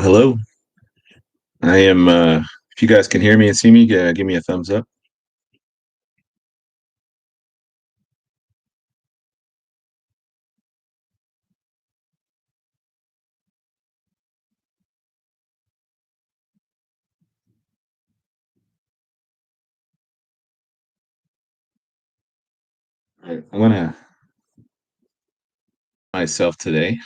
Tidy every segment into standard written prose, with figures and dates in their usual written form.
Hello. I am, if you guys can hear me and see me, give me a thumbs up. Right. I'm gonna myself today.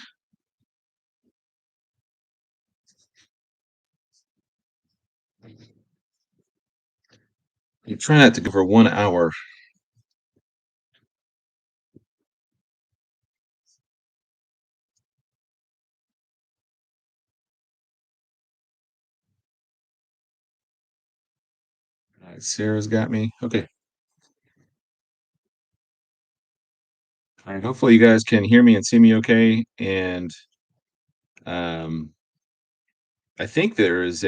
You try not to go for 1 hour. All right, Sarah's got me. Okay. All right. Hopefully you guys can hear me and see me okay. And um, I think there is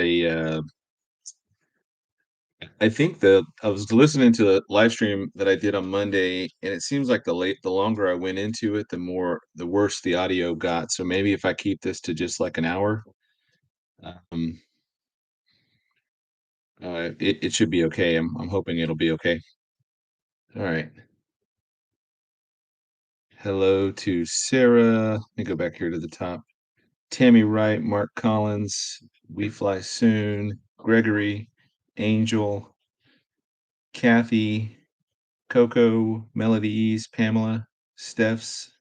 I think I was listening to the live stream that I did on Monday, and it seems like the longer I went into it, the worse the audio got. So maybe if I keep this to just like an hour, um, it should be okay. I'm hoping it'll be okay. All right. Hello to Sarah. Let me go back here to the top. Tammy Wright, Mark Collins, We Fly Soon, Gregory, Angel, Kathy, Coco, Melodies, Pamela, Steph's,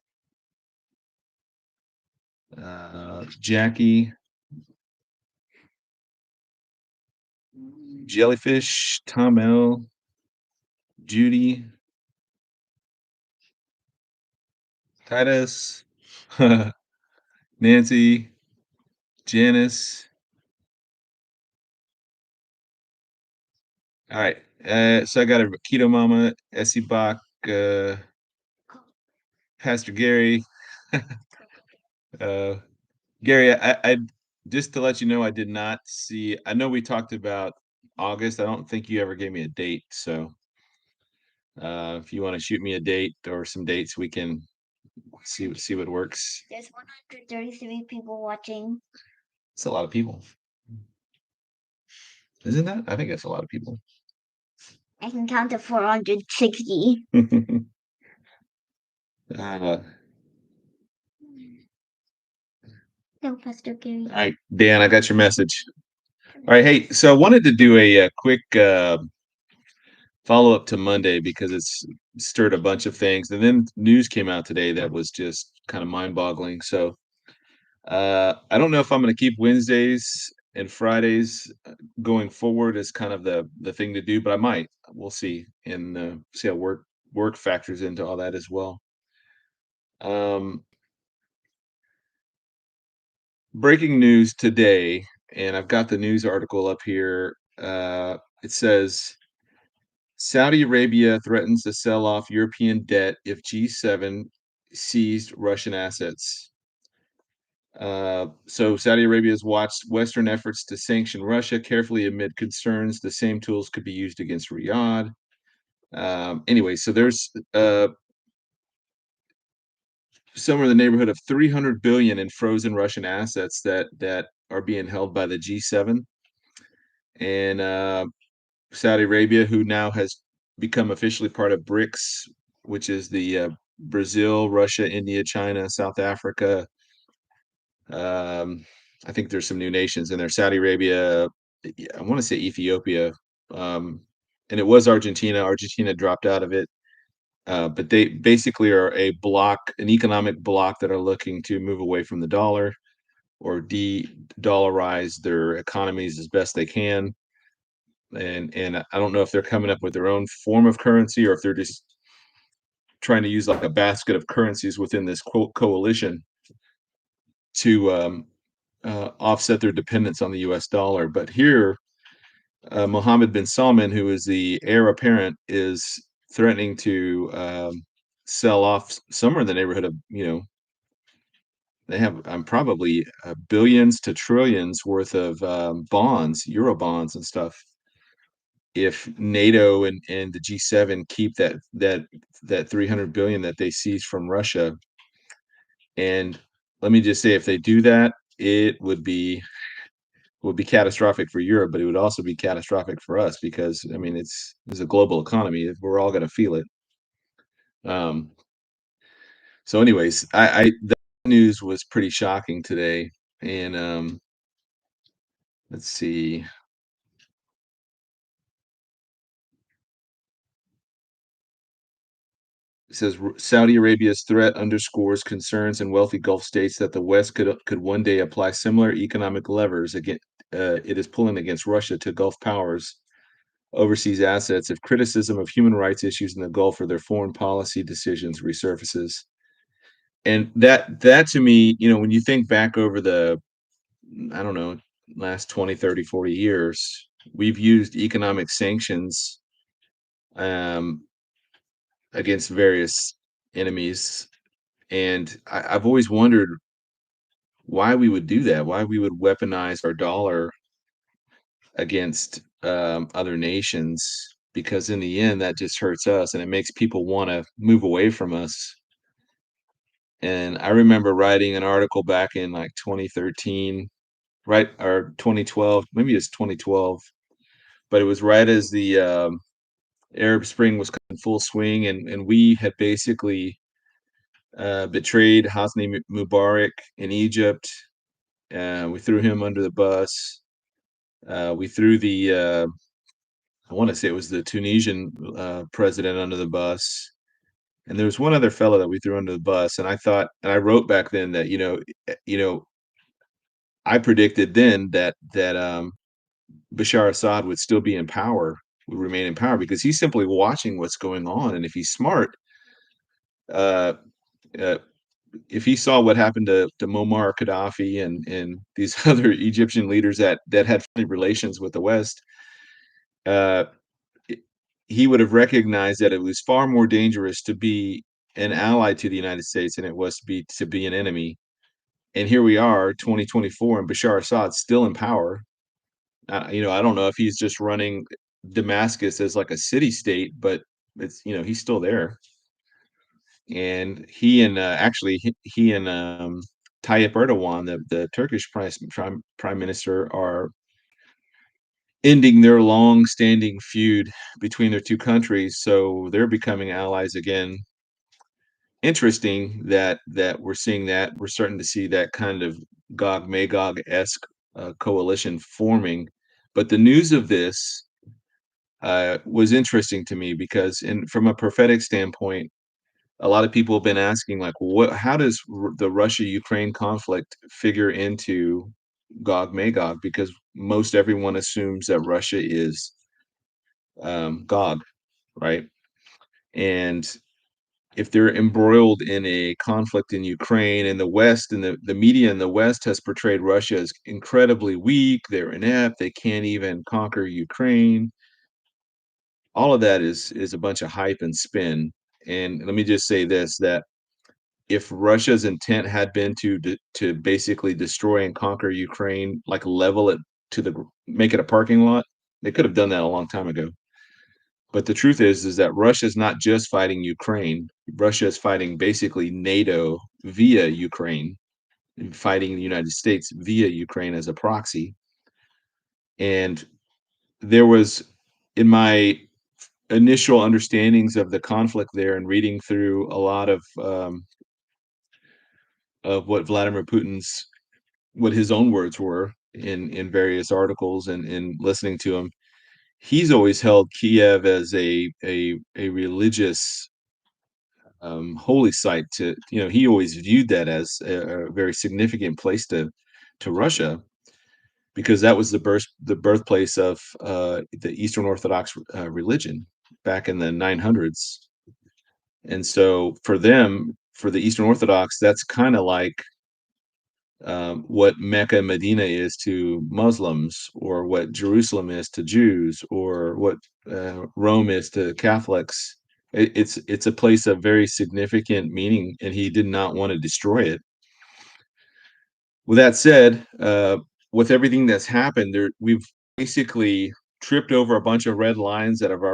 Jackie, Jellyfish, Tom L, Judy, Titus, Nancy, Janice. All right. So I got a Keto Mama, Essie Bach, Pastor Gary. uh, Gary, I just to let you know, I did not see. I know we talked about August. I don't think you ever gave me a date. So if you want to shoot me a date or some dates, we can see what works. There's 133 people watching. It's a lot of people, isn't that? I think that's a lot of people. I can count to 460. uh, No, Pastor Gary. all right, Dan, I got your message. All right, hey, so I wanted to do a quick follow up to Monday because it's stirred a bunch of things, and then news came out today that was just kind of mind boggling. So I don't know if I'm going to keep Wednesdays and Fridays going forward as kind of the thing to do, but I might. We'll see and see how work factors into all that as well. Um, Breaking news today, and I've got the news article up here. It says Saudi Arabia threatens to sell off European debt if G7 seized Russian assets. So Saudi Arabia has watched Western efforts to sanction Russia carefully amid concerns the same tools could be used against Riyadh. Anyway, so there's somewhere in the neighborhood of 300 billion in frozen Russian assets that are being held by the G7 and Saudi Arabia, who now has become officially part of BRICS, which is the Brazil, Russia, India, China, South Africa. Um, I think there's some new nations in there. Saudi Arabia, I want to say Ethiopia, um, and it was Argentina. Argentina dropped out of it, but they basically are a block, an economic block that are looking to move away from the dollar or de-dollarize their economies as best they can. And I don't know if they're coming up with their own form of currency or if they're just trying to use like a basket of currencies within this coalition to offset their dependence on the U.S. dollar. But here, Mohammed bin Salman, who is the heir apparent, is threatening to sell off somewhere in the neighborhood of they have probably billions to trillions worth of bonds, euro bonds and stuff. If NATO and the G7 keep that 300 billion that they seized from Russia, and let me just say, if they do that, it would be would be catastrophic for Europe, but it would also be catastrophic for us because I mean it's a global economy. We're all going to feel it. Um, so, anyways, I the news was pretty shocking today, and let's see. It says Saudi Arabia's threat underscores concerns in wealthy Gulf states that the West could one day apply similar economic levers against. It is pulling against Russia to Gulf powers overseas assets if criticism of human rights issues in the Gulf or their foreign policy decisions resurfaces. And that to me, when you think back over the, I don't know, last 20, 30, 40 years, we've used economic sanctions um, against various enemies. And I've always wondered why we would do that, why we would weaponize our dollar against other nations, because in the end, that just hurts us and it makes people want to move away from us. And I remember writing an article back in like 2013, right, or 2012, maybe it's 2012, but it was right as the Arab Spring was in full swing, and we had basically betrayed Hosni Mubarak in Egypt. We threw him under the bus. We threw I want to say it was the Tunisian president under the bus. And there was one other fellow that we threw under the bus. And I thought, and I wrote back then that, I predicted then that Bashar Assad would still be in power, would remain in power because he's simply watching what's going on. And if he's smart, uh, uh, if he saw what happened to Muammar Gaddafi and these other Egyptian leaders that had friendly relations with the West, uh, he would have recognized that it was far more dangerous to be an ally to the United States than it was to be an enemy. And here we are, 2024, and Bashar Assad's still in power. I don't know if he's just running Damascus as like a city state, but he's still there. And he and actually he and Tayyip Erdogan, the Turkish prime minister, are ending their long-standing feud between their two countries. So they're becoming allies again. Interesting that we're seeing that. We're starting to see that kind of Gog Magog-esque coalition forming. But the news of this was interesting to me because, from a prophetic standpoint, a lot of people have been asking, like, how does the Russia-Ukraine conflict figure into Gog Magog? Because most everyone assumes that Russia is Gog, right? And if they're embroiled in a conflict in Ukraine, and the West and the media in the West has portrayed Russia as incredibly weak, they're inept, they can't even conquer Ukraine. All of that is a bunch of hype and spin. And let me just say this, that if Russia's intent had been to basically destroy and conquer Ukraine, like level it make it a parking lot, they could have done that a long time ago. But the truth is that Russia is not just fighting Ukraine. Russia is fighting basically NATO via Ukraine, and fighting the United States via Ukraine as a proxy. And there was, in my initial understandings of the conflict there, and reading through a lot of what his own words were in various articles, and listening to him, he's always held Kiev as a religious holy site. He always viewed that as a very significant place to Russia, because that was the birthplace of the Eastern Orthodox religion back in the 900s. And so for them, for the Eastern Orthodox, that's kind of like what Mecca and Medina is to Muslims, or what Jerusalem is to Jews, or what Rome is to Catholics. It's a place of very significant meaning, and he did not want to destroy it. With that said, with everything that's happened, we've basically tripped over a bunch of red lines that are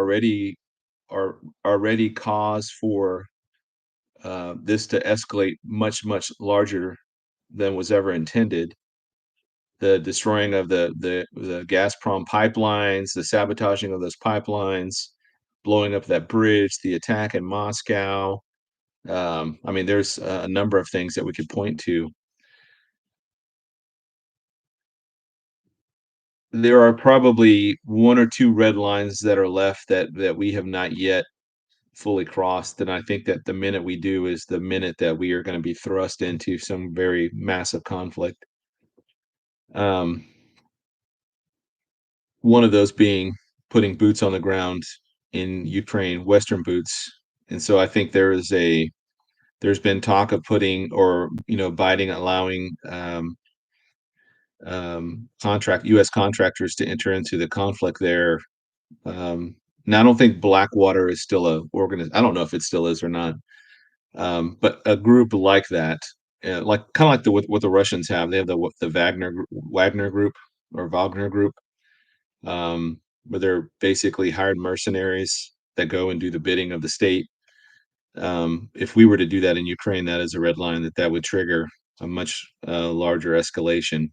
already cause for this to escalate much larger than was ever intended. the destroying of the Gazprom pipelines, the sabotaging of those pipelines, blowing up that bridge, the attack in Moscow. I mean, there's a number of things that we could point to. There are probably one or two red lines that are left that we have not yet fully crossed, and I think that the minute we do is the minute that we are gonna be thrust into some very massive conflict. Um, one of those being putting boots on the ground in Ukraine, Western boots, and so I think there's been talk of putting or, Biden allowing, US contractors to enter into the conflict there. Now I don't think Blackwater is still I don't know if it still is or not. But a group like that, like kind of like what the Russians have. They have the Wagner group or Wagner group, where they're basically hired mercenaries that go and do the bidding of the state. If we were to do that in Ukraine, that is a red line that would trigger a much larger escalation.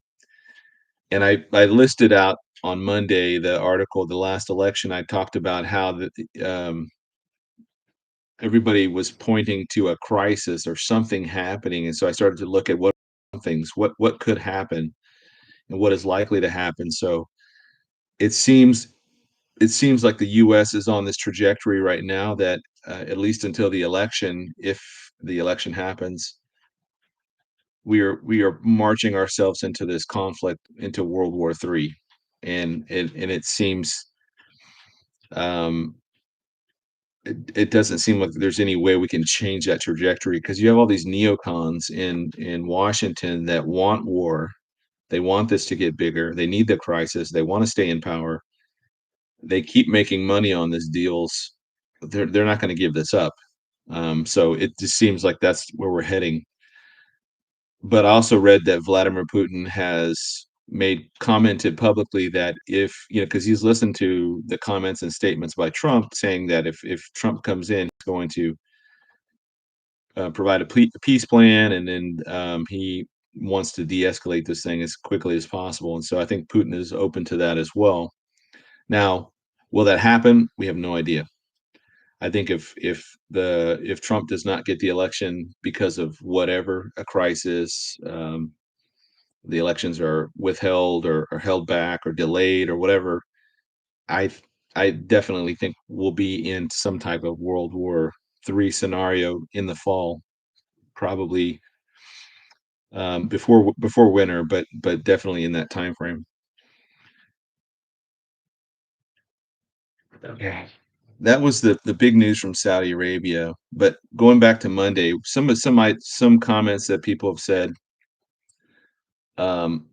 And I listed out on Monday the article, the last election. I talked about how everybody was pointing to a crisis or something happening, and so I started to look at what could happen and what is likely to happen. So it seems it seems like the U.S. is on this trajectory right now that at least until the election, if the election happens, we are marching ourselves into this conflict, into World War III, and it seems um, it doesn't seem like there's any way we can change that trajectory because you have all these neocons in Washington that want war. They want this to get bigger. They need the crisis. They want to stay in power. They keep making money on these deals. They're not going to give this up. So it just seems like that's where we're heading. But I also read that Vladimir Putin has made commented publicly that if because he's listened to the comments and statements by Trump saying that if Trump comes in, he's going to provide a peace plan, and then he wants to de-escalate this thing as quickly as possible. And so I think Putin is open to that as well. Now, will that happen? We have no idea. I think if Trump does not get the election because of whatever a crisis, the elections are withheld or held back or delayed or whatever, I I definitely think we'll be in some type of World War III scenario in the fall, probably before winter, but definitely in that time frame. Okay. That was the big news from Saudi Arabia. But going back to Monday, some comments that people have said. Um,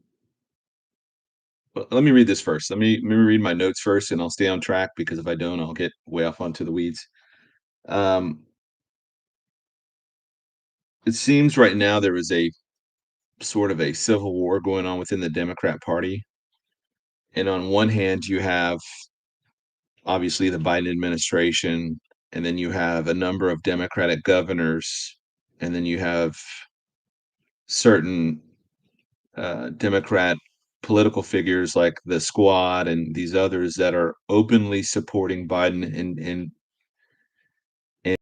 let me read this first. Let me read my notes first, and I'll stay on track because if I don't, I'll get way off onto the weeds. Um, it seems right now there is a sort of a civil war going on within the Democrat Party, and on one hand, you have obviously the Biden administration, and then you have a number of Democratic governors, and then you have certain Democrat political figures like the Squad and these others that are openly supporting Biden and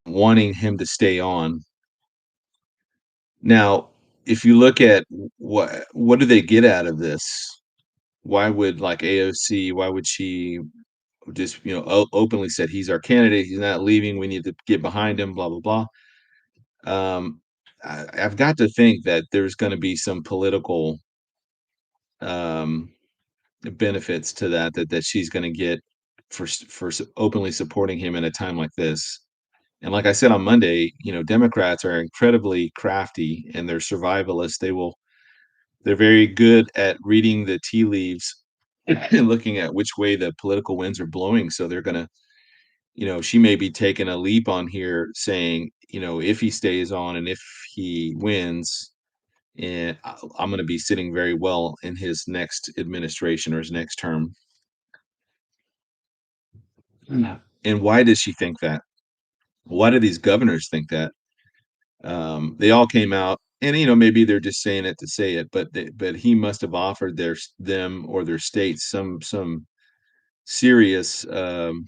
wanting him to stay on. Now, if you look at what do they get out of this? Why would like AOC? Why would she just openly said he's our candidate? He's not leaving. We need to get behind him. Blah blah blah. I've got to think that there's going to be some political um, benefits to that she's going to get for openly supporting him in a time like this. And like I said on Monday, Democrats are incredibly crafty and they're survivalists. They're very good at reading the tea leaves and looking at which way the political winds are blowing. So they're going to, she may be taking a leap on here saying, if he stays on and if he wins, and I'm going to be sitting very well in his next administration or his next term. Yeah. And why does she think that? Why do these governors think that? They all came out and maybe they're just saying it to say it, but he must have offered them or their states some serious um,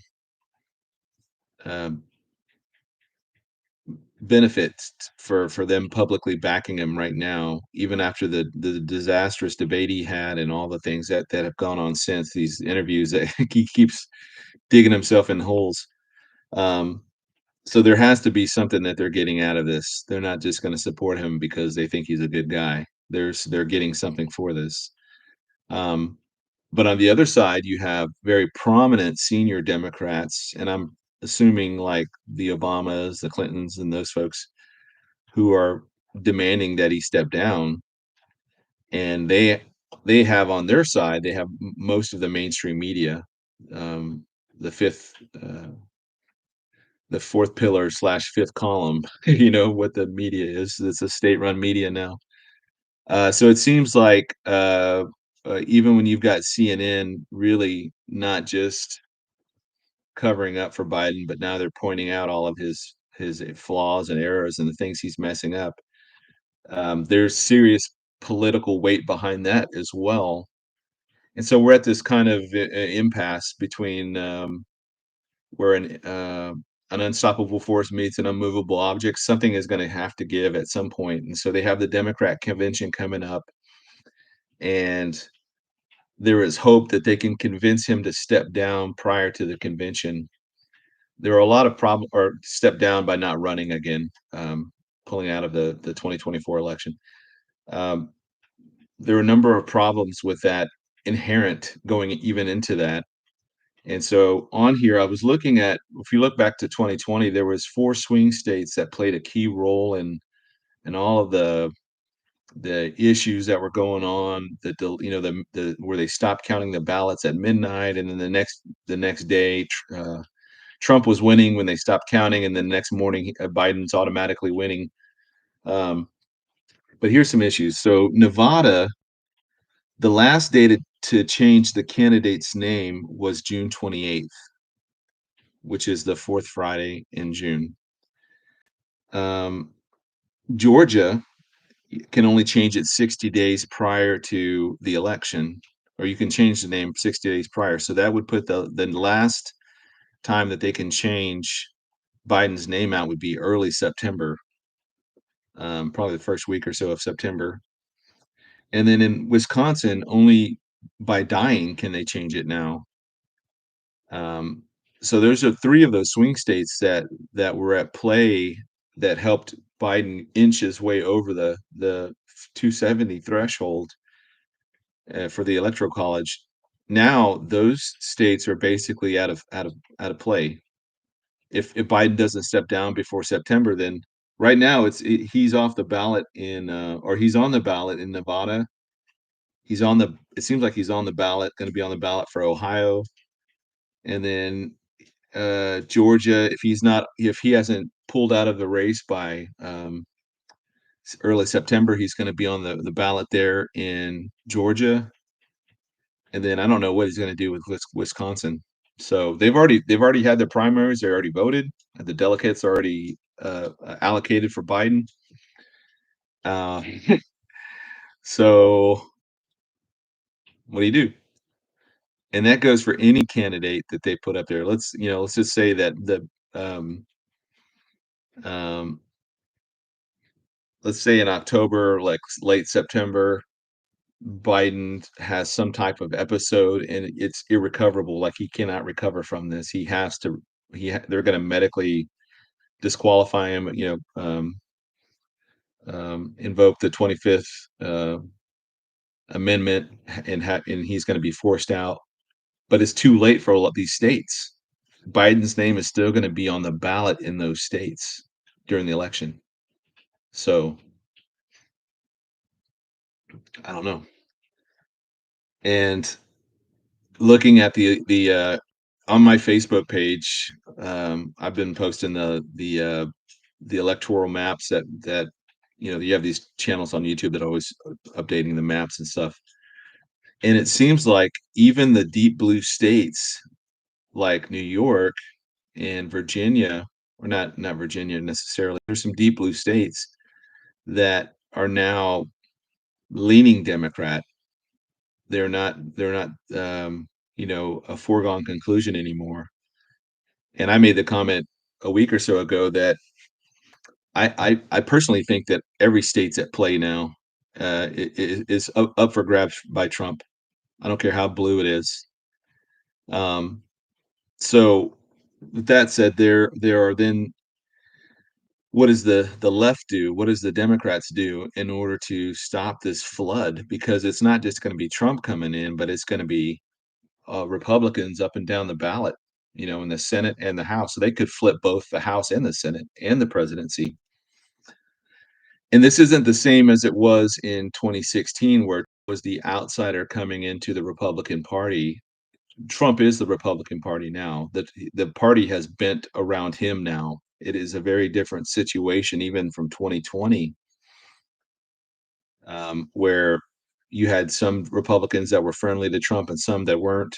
benefits for them publicly backing him right now, even after the disastrous debate he had and all the things that have gone on since these interviews that he keeps digging himself in holes. Um, so there has to be something that they're getting out of this. They're not just going to support him because they think he's a good guy. They're getting something for this. Um, but on the other side, you have very prominent senior Democrats, and I'm assuming like the Obamas, the Clintons, and those folks who are demanding that he step down. And they have on their side, they have most of the mainstream media, um, the fifth, the fourth pillar slash fifth column. What the media is. It's a state-run media now. So it seems like even when you've got CNN really not just covering up for Biden, but now they're pointing out all of his flaws and errors and the things he's messing up. There's serious political weight behind that as well. And so we're at this kind of impasse between where an unstoppable force meets an unmovable object. Something is going to have to give at some point. And so they have the Democrat convention coming up, and there is hope that they can convince him to step down prior to the convention. There are a lot of problems, or step down by not running again, pulling out of the 2024 election. Um, there are a number of problems with that inherent going even into that. And so on here, I was looking at, if you look back to 2020, there was 4 swing states that played a key role in all of the issues that were going on, the where they stopped counting the ballots at midnight, and then the next day, Trump was winning when they stopped counting, and then the next morning, Biden's automatically winning. Um, but here's some issues. So Nevada, the last day to change the candidate's name was June 28th, which is the fourth Friday in June. Um, Georgia can only change it 60 days prior to the election, or you can change the name 60 days prior. So that would put the last time that they can change Biden's name out would be early September, probably the first week or so of September. And then in Wisconsin, only by dying can they change it now. Um, so those are 3 of those swing states that were at play that helped Biden inch his way over the 270 threshold for the electoral college. Now those states are basically out of play. If Biden doesn't step down before September, then right now he's off the ballot or he's on the ballot in Nevada. It seems like he's on the ballot, going to be on the ballot for Ohio, and then Georgia. If he hasn't pulled out of the race by early September, he's going to be on the ballot there in Georgia, and then I don't know what he's going to do with Wisconsin. So they've already had their primaries. They already voted. The delegates are already allocated for Biden. Uh, so what do you do? And that goes for any candidate that they put up there. Let's just say that um, um, let's say in October, like late September, Biden has some type of episode and it's irrecoverable. Like he cannot recover from this. He has to. They're going to medically disqualify him. Invoke the 25th amendment, and he's going to be forced out. But it's too late for a lot of these states. Biden's name is still going to be on the ballot in those states during the election. So I don't know. And looking at the on my Facebook page, I've been posting the electoral maps that you have these channels on YouTube that are always updating the maps and stuff. And it seems like even the deep blue states like New York and Virginia, or not Virginia necessarily, there's some deep blue states that are now leaning Democrat. They're not a foregone conclusion anymore. And I made the comment a week or so ago that I personally think that every state's at play now, is up for grabs by Trump. I don't care how blue it is. Um, so with that said, there are then what does the left do? What does the Democrats do in order to stop this flood? Because it's not just going to be Trump coming in, but it's going to be Republicans up and down the ballot, in the Senate and the House. So they could flip both the House and the Senate and the presidency. And this isn't the same as it was in 2016, where it was the outsider coming into the Republican Party. Trump is the Republican Party now. That the party has bent around him now. It is a very different situation, even from 2020, where you had some Republicans that were friendly to Trump and some that weren't.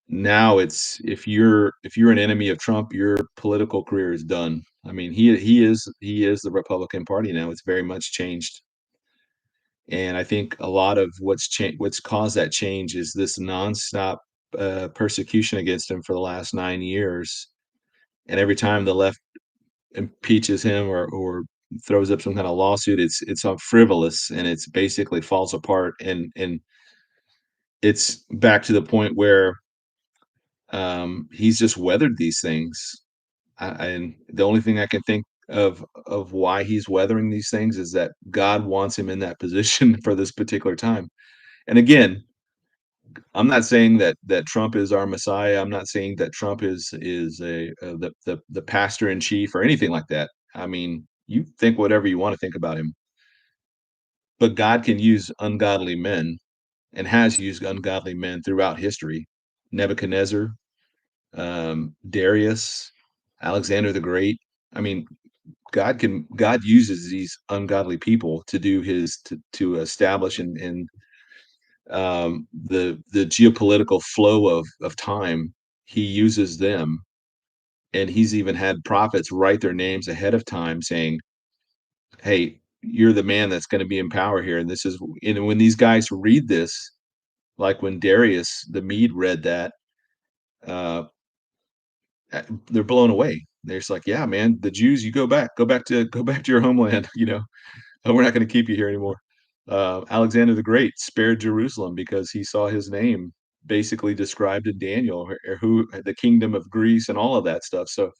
Now it's if you're an enemy of Trump, your political career is done. I mean, he is the Republican Party now. It's very much changed. And I think a lot of what's caused that change is this nonstop persecution against him for the last 9 years. And every time the left impeaches him or throws up some kind of lawsuit, it's all frivolous and it's basically falls apart. And it's back to the point where he's just weathered these things. And the only thing I can think of why he's weathering these things is that God wants him in that position for this particular time. And again, I'm not saying that Trump is our Messiah. I'm not saying that Trump is the pastor in chief or anything like that. I mean, you think whatever you want to think about him, but God can use ungodly men and has used ungodly men throughout history. Nebuchadnezzar, Darius, Alexander the Great. I mean, God uses these ungodly people to do his to establish and the geopolitical flow of time. He uses them, and he's even had prophets write their names ahead of time, saying, "Hey, you're the man that's going to be in power here." And this is, when these guys read this, like when Darius the Mede read that, uh, they're blown away. They're just like, "Yeah, man, the Jews, you go back to your homeland." "Oh, we're not going to keep you here anymore." Alexander the Great spared Jerusalem because he saw his name basically described in Daniel, or who the kingdom of Greece and all of that stuff. So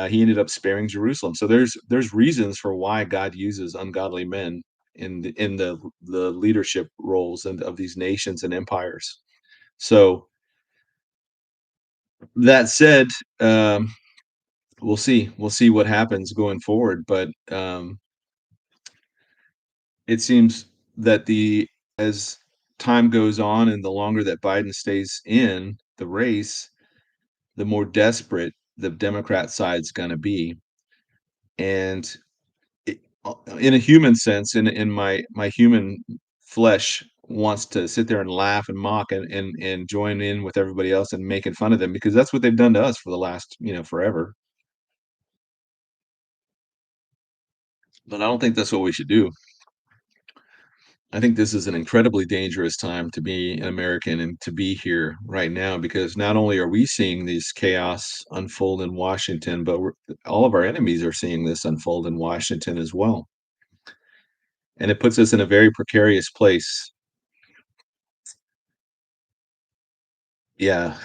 he ended up sparing Jerusalem. So there's reasons for why God uses ungodly men in the leadership roles and of these nations and empires. So that said, um, we'll see what happens going forward. But it seems that the as time goes on and the longer that Biden stays in the race, the more desperate the Democrat side's going to be. And in a human sense, in my human flesh wants to sit there and laugh and mock and join in with everybody else and making fun of them, because that's what they've done to us for the last, forever. But I don't think that's what we should do. I think this is an incredibly dangerous time to be an American and to be here right now, because not only are we seeing this chaos unfold in Washington, but all of our enemies are seeing this unfold in Washington as well. And it puts us in a very precarious place. Yeah,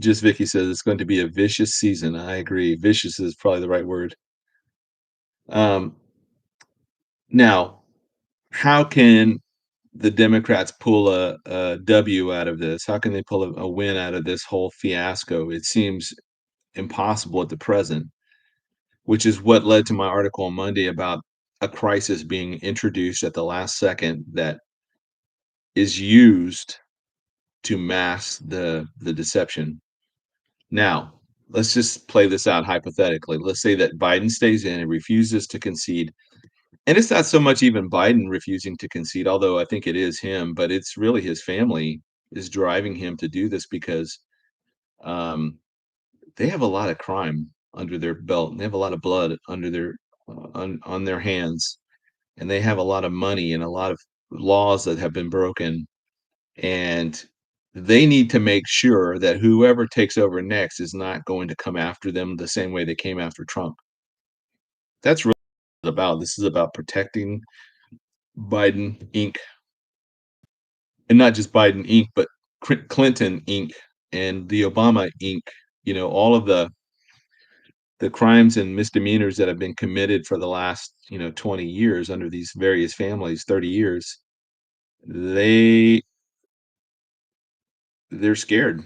just Vicky says it's going to be a vicious season. I agree. Vicious is probably the right word. Um, Now, how can the Democrats pull a W out of this? How can they pull a win out of this whole fiasco? It seems impossible at the present, which is what led to my article on Monday about a crisis being introduced at the last second that is used to mask the deception. Now, let's just play this out hypothetically. Let's say that Biden stays in and refuses to concede. And it's not so much even Biden refusing to concede, although I think it is him, but it's really his family is driving him to do this because um, they have a lot of crime under their belt. And they have a lot of blood under their on their hands. and they have a lot of money and a lot of laws that have been broken, and they need to make sure that whoever takes over next is not going to come after them the same way they came after Trump. That's really what it's about. This is about protecting Biden Inc. And not just Biden Inc., but Clinton Inc. and the Obama Inc. All of the crimes and misdemeanors that have been committed for the last 20 years under these various families, 30 years, they they're scared.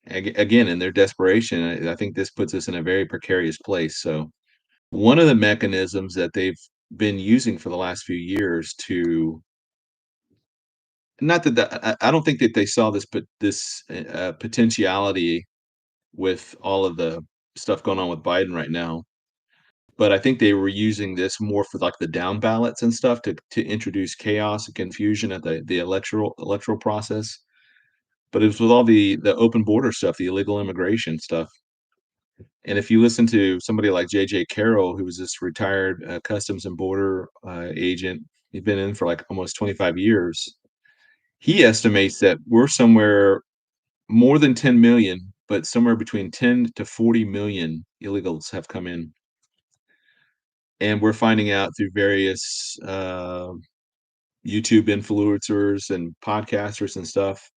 Again, in their desperation, I think this puts us in a very precarious place. So one of the mechanisms that they've been using for the last few years to not that I don't think that they saw this potentiality with all of the stuff going on with Biden right now, but I think they were using this more for like the down ballots and stuff to introduce chaos and confusion at the electoral process. But it was with all the open border stuff, the illegal immigration stuff. And if you listen to somebody like J.J. Carroll, who was this retired customs and border agent, he's been in for like almost 25 years. He estimates that we're somewhere more than 10 million, but somewhere between 10 to 40 million illegals have come in. And we're finding out through various YouTube influencers and podcasters and stuff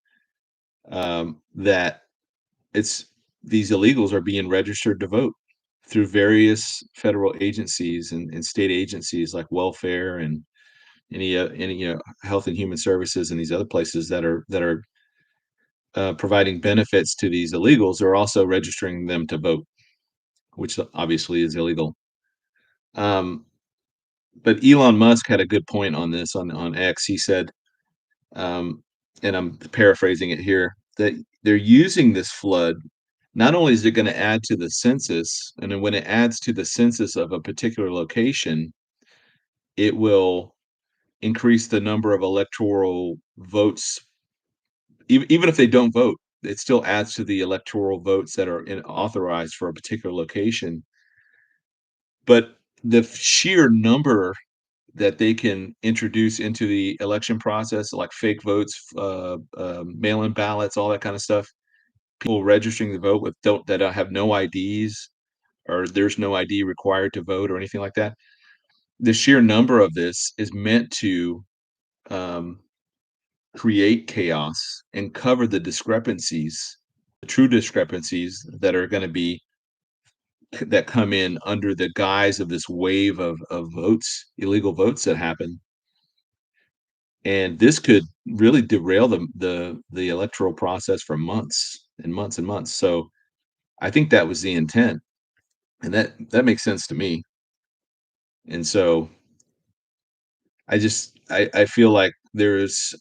that it's these illegals are being registered to vote through various federal agencies and state agencies like welfare and any health and human services and these other places that are providing benefits to these illegals are also registering them to vote, which obviously is illegal. Um, but Elon Musk had a good point on this on X. He said, um, and I'm paraphrasing it here, that they're using this flood. Not only is it going to add to the census, and then when it adds to the census of a particular location, it will increase the number of electoral votes. Even if they don't vote, it still adds to the electoral votes that are authorized for a particular location. But the sheer number that they can introduce into the election process, like fake votes, mail-in ballots, all that kind of stuff, people registering to vote with don't that have no IDs or there's no ID required to vote or anything like that. The sheer number of this is meant to um, create chaos and cover the discrepancies, the true discrepancies that are going to be that come in under the guise of this wave of votes, illegal votes that happen. And this could really derail the electoral process for months and months and months. So I think that was the intent, and that makes sense to me. And so I feel like there's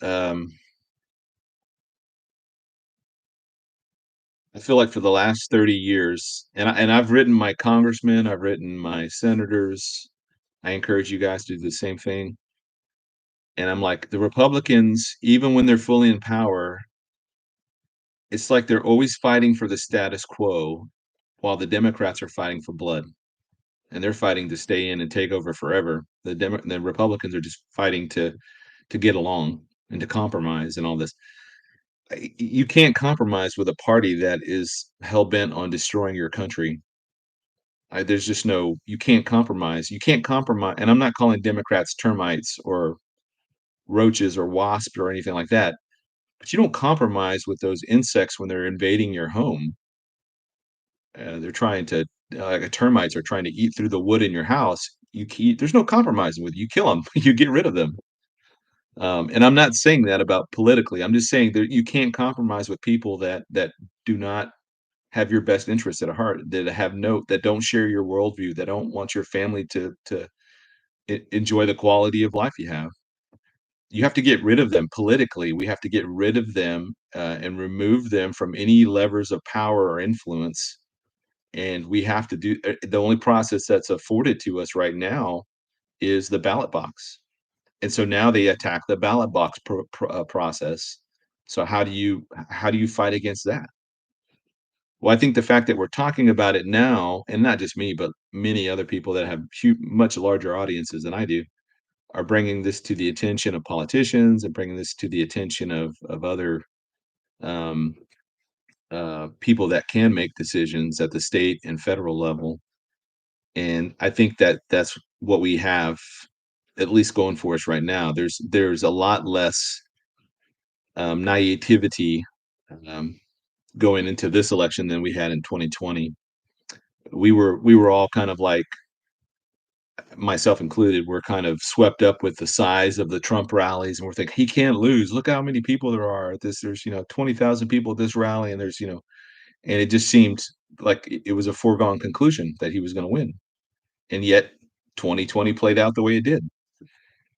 I feel like for the last 30 years, I've written my congressmen, I've written my senators. I encourage you guys to do the same thing. And I'm like, the Republicans, even when they're fully in power, it's like they're always fighting for the status quo while the Democrats are fighting for blood. And they're fighting to stay in and take over forever. The Republicans are just fighting to get along and to compromise and all this. You can't compromise with a party that is hell bent on destroying your country. There's just no, you can't compromise. You can't compromise. And I'm not calling Democrats termites or roaches or wasps or anything like that. But you don't compromise with those insects when they're invading your home. They're trying to, like termites are trying to eat through the wood in your house. There's no compromising with you. You kill them. You get rid of them. And I'm not saying that about politically. I'm just saying that you can't compromise with people that do not have your best interests at heart, that don't share your worldview, that don't want your family to enjoy the quality of life you have. You have to get rid of them politically. We have to get rid of them and remove them from any levers of power or influence. And we have to do the only process that's afforded to us right now is the ballot box. And so now they attack the ballot box process. So how do you fight against that? Well, I think the fact that we're talking about it now, and not just me, but many other people that have much larger audiences than I do are bringing this to the attention of politicians and bringing this to the attention of other um, people that can make decisions at the state and federal level. And I think that that's what we have at least going for us right now. There's a lot less naivety um, going into this election than we had in 2020. We were all kind of like, myself included, we're kind of swept up with the size of the Trump rallies, and we're thinking he can't lose. Look how many people there are at this. There's 20,000 people at this rally, and and it just seemed like it was a foregone conclusion that he was going to win. And yet 2020 played out the way it did.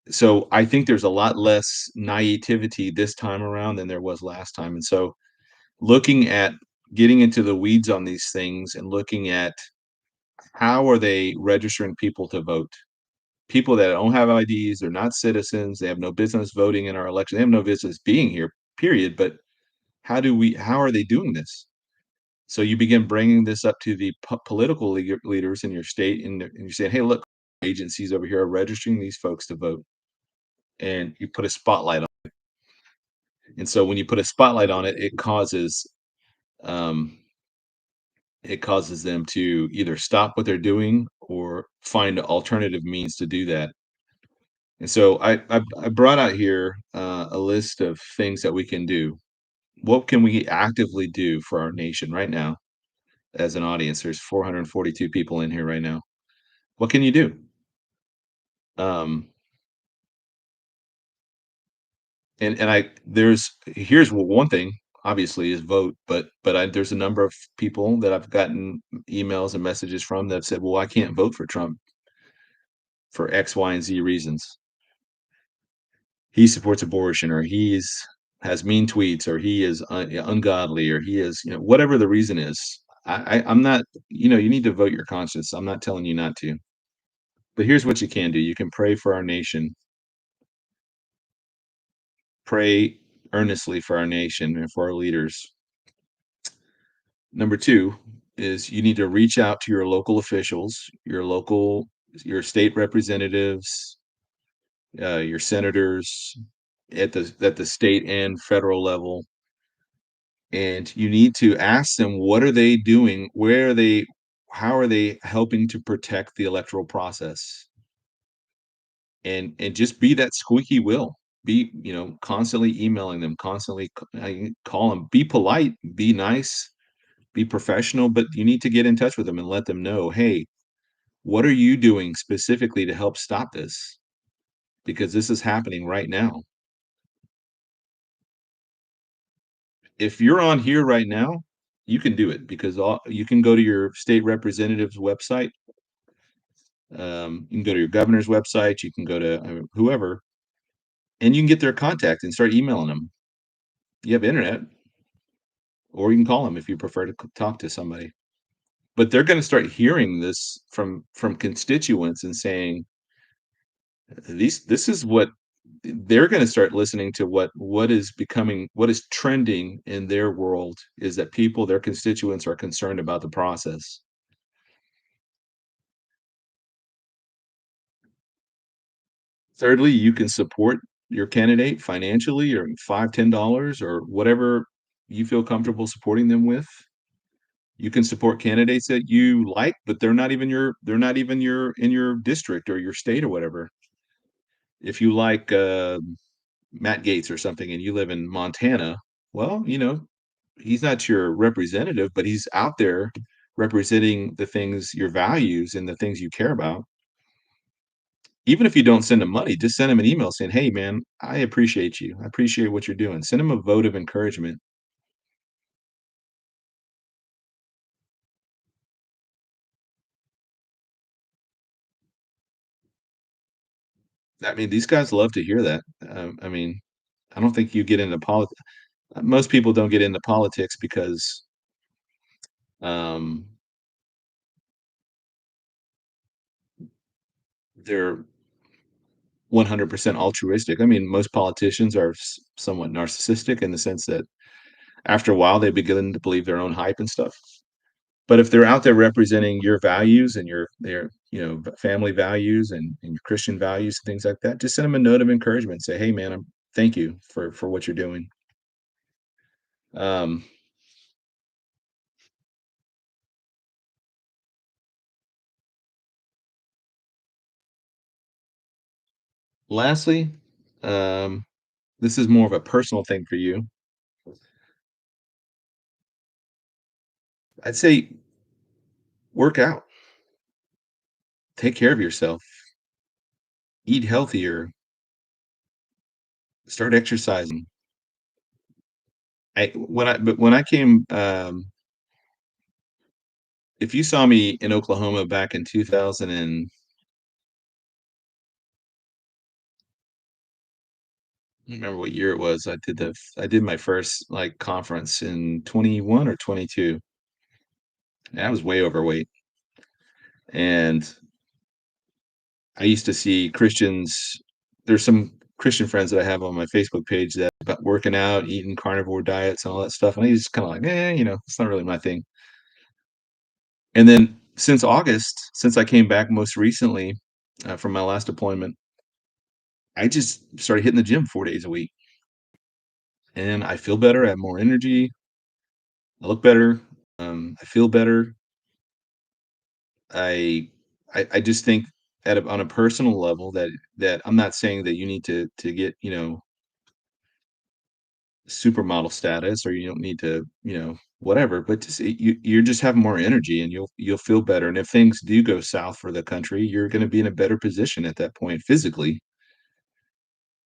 So I think there's a lot less naivety this time around than there was last time. And so looking at getting into the weeds on these things and looking at how are they registering people to vote? People that don't have IDs, they're not citizens, they have no business voting in our election. They have no business being here, period. But how are they doing this? So you begin bringing this up to the political leaders in your state, and you're saying, "Hey, look, agencies over here are registering these folks to vote," and you put a spotlight on. And so when you put a spotlight on it, um, it causes them to either stop what they're doing or find alternative means to do that. And so I brought out here a list of things that we can do. What can we actively do for our nation right now as an audience? There's 442 people in here right now. What can you do? Um, and I there's here's one thing, obviously, is vote, but there's a number of people that I've gotten emails and messages from that have said, "Well, I can't vote for Trump for X, Y, and Z reasons. He supports abortion, or he's has mean tweets, or he is ungodly, or he is whatever the reason is." I'm not. You need to vote your conscience. I'm not telling you not to. But here's what you can do. You can pray for our nation. Pray earnestly for our nation and for our leaders. Number 2 is you need to reach out to your local officials, your state representatives, your senators at the state and federal level, and you need to ask them, what are they doing? How are they helping to protect the electoral process? And just be that squeaky wheel. Be, constantly emailing them, constantly call them. Be polite, be nice, be professional, but you need to get in touch with them and let them know, hey, what are you doing specifically to help stop this? Because this is happening right now. If you're on here right now, you can do it because you can go to your state representative's website. You can go to your governor's website. You can go to whoever, and you can get their contact and start emailing them. You have internet, or you can call them if you prefer to talk to somebody. But they're going to start hearing this from constituents and saying, this is what they're going to start listening to. What is trending in their world is that their constituents are concerned about the process. Thirdly, you can support your candidate financially, or $5, $10, or whatever you feel comfortable supporting them with. You can support candidates that you like, but they're not even in your district or your state or whatever. If you like Matt Gaetz or something and you live in Montana, well, he's not your representative, but he's out there representing your values and the things you care about. Even if you don't send him money, just send him an email saying, "Hey, man, I appreciate you. I appreciate what you're doing." Send him a vote of encouragement. I mean, these guys love to hear that. I mean, I don't think you get into politics. Most people don't get into politics because um, they're 100% altruistic. I mean, most politicians are somewhat narcissistic in the sense that after a while they begin to believe their own hype and stuff. But if they're out there representing your values and their, family values and your Christian values and things like that, just send them a note of encouragement. Say, "Hey, man, thank you for what you're doing." Um, lastly, um, this is more of a personal thing for you. I'd say work out, take care of yourself, eat healthier, start exercising. When I came, if you saw me in Oklahoma back in 2000 and I don't remember what year it was. I did my first like conference in 21 or 22. And I was way overweight. And I used to see Christians. There's some Christian friends that I have on my Facebook page that about working out, eating carnivore diets and all that stuff. And I just kind of like, it's not really my thing. And then since August, since I came back most recently from my last deployment, I just started hitting the gym 4 days a week. And I feel better. I have more energy. I look better. I feel better. I I just think on a personal level that I'm not saying that you need to get, supermodel status or you don't need to, whatever, but just you just have more energy and you'll feel better. And if things do go south for the country, you're going to be in a better position at that point physically.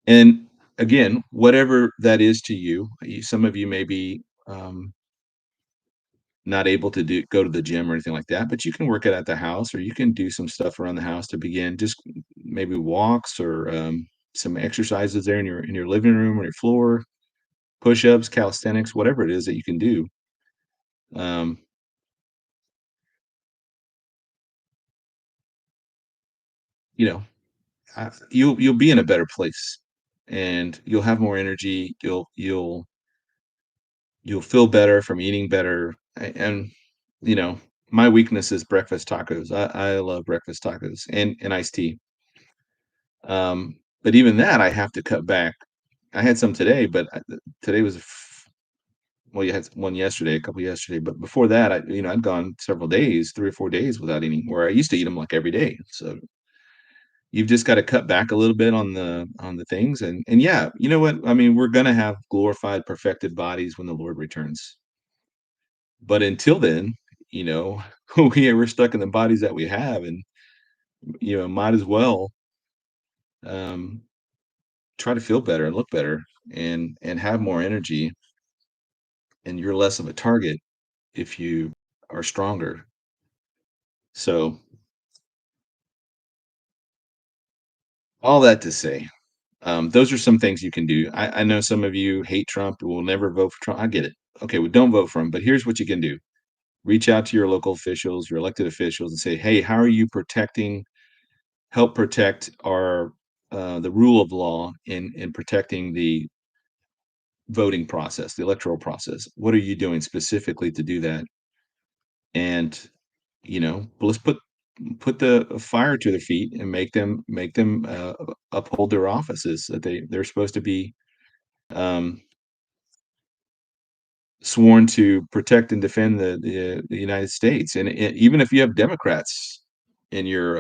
And again, whatever that is to you, some of you may be not able to go to the gym or anything like that, but you can work it at the house or you can do some stuff around the house to begin, just maybe walks or some exercises there in your living room or your floor, push-ups, calisthenics, whatever it is that you can do. Um, you know, you'll be in a better place and you'll have more energy. You'll feel better from eating better. And you know, my weakness is breakfast tacos. I love breakfast tacos and iced tea. But even that, I have to cut back. I had some today, but today was well, you had one yesterday, a couple yesterday, but before that, I'd gone several days, 3 or 4 days without eating, where I used to eat them like every day. So you've just got to cut back a little bit on the things, and yeah, you know what? I mean, we're gonna have glorified, perfected bodies when the Lord returns. But until then, you know, we're stuck in the bodies that we have, and might as well um, try to feel better and look better and have more energy and you're less of a target if you are stronger. So, all that to say, those are some things you can do. I know some of you hate Trump and will never vote for Trump. I get it. Okay, well, don't vote for him. But here's what you can do: reach out to your local officials, your elected officials, and say, "Hey, how are you help protect our the rule of law in protecting the voting process, the electoral process? What are you doing specifically to do that?" And let's put the fire to their feet and make them uphold their offices that they're supposed to be um, sworn to protect and defend the United States. And even if you have Democrats in your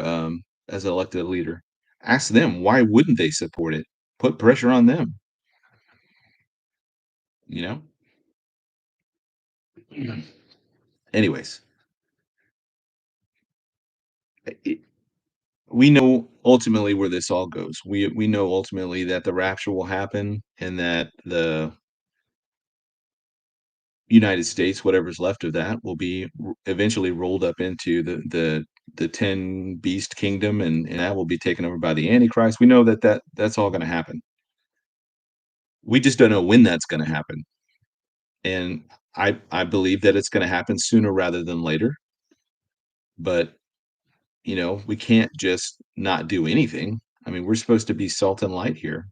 as an elected leader, ask them why wouldn't they support it? Put pressure on them. You know. Anyways, it, we know ultimately where this all goes. We know ultimately that the rapture will happen and that the United States, whatever's left of that, will be eventually rolled up into the 10 beast kingdom, and that will be taken over by the Antichrist. We know that's all going to happen. We just don't know when that's going to happen, and I believe that it's going to happen sooner rather than later. But we can't just not do anything. I mean, we're supposed to be salt and light here.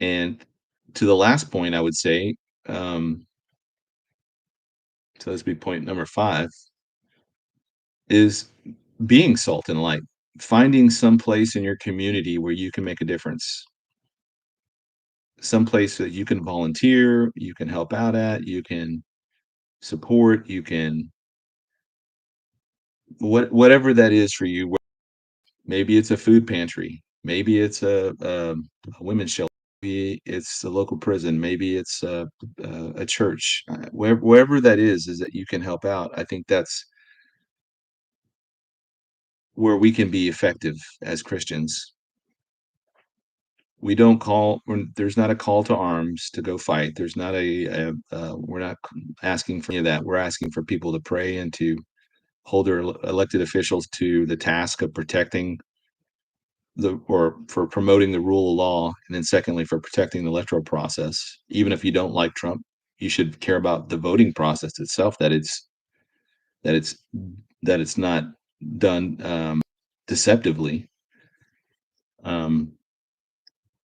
And to the last point, I would say, um, So this would be point number 5 is being salt and light. Finding some place in your community where you can make a difference. Some place that you can volunteer, you can help out at, you can support, you can whatever that is for you. Maybe it's a food pantry, maybe it's a women's shelter, maybe it's a local prison, maybe it's a church. Wherever that is that you can help out. I think that's where we can be effective as Christians. We don't call when there's not a call to arms to go fight. There's not we're not asking for any of that. We're asking for people to pray and to hold their elected officials to the task of protecting or for promoting the rule of law, and then secondly for protecting the electoral process. Even if you don't like Trump, you should care about the voting process itself. That it's that it's not done deceptively. Um,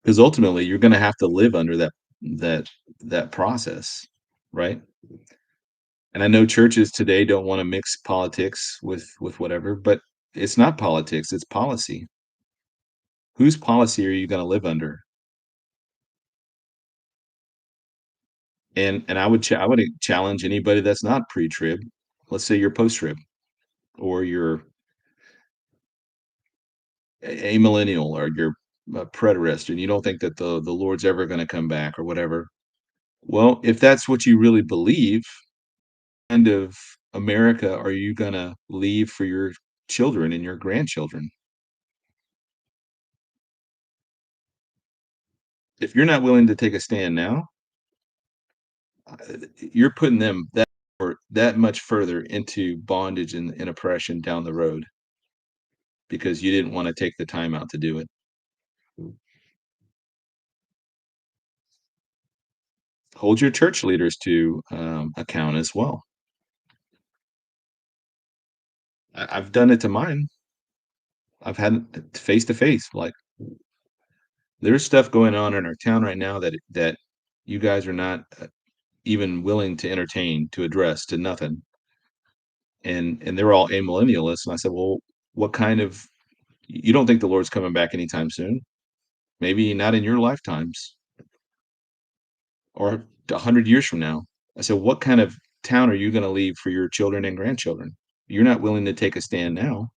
because ultimately you're going to have to live under that that process, right? And I know churches today don't want to mix politics with whatever, but it's not politics, it's policy. Whose policy are you going to live under? And I would challenge anybody that's not pre-trib. Let's say you're post-trib or you're a millennial or you're a preterist and you don't think that the Lord's ever going to come back or whatever. Well, if that's what you really believe, kind of America are you gonna leave for your children and your grandchildren? If you're not willing to take a stand now, you're putting them that much further into bondage and oppression down the road because you didn't wanna take the time out to do it. Hold your church leaders to, account as well. I've done it to mine. I've had it face to face, like, there's stuff going on in our town right now that you guys are not, even willing to entertain, to address, to nothing. And they're all amillennialists, and I said, "Well, what kind of you don't think the Lord's coming back anytime soon? Maybe not in your lifetimes or 100 years from now." I said, "What kind of town are you gonna leave for your children and grandchildren? You're not willing to take a stand now."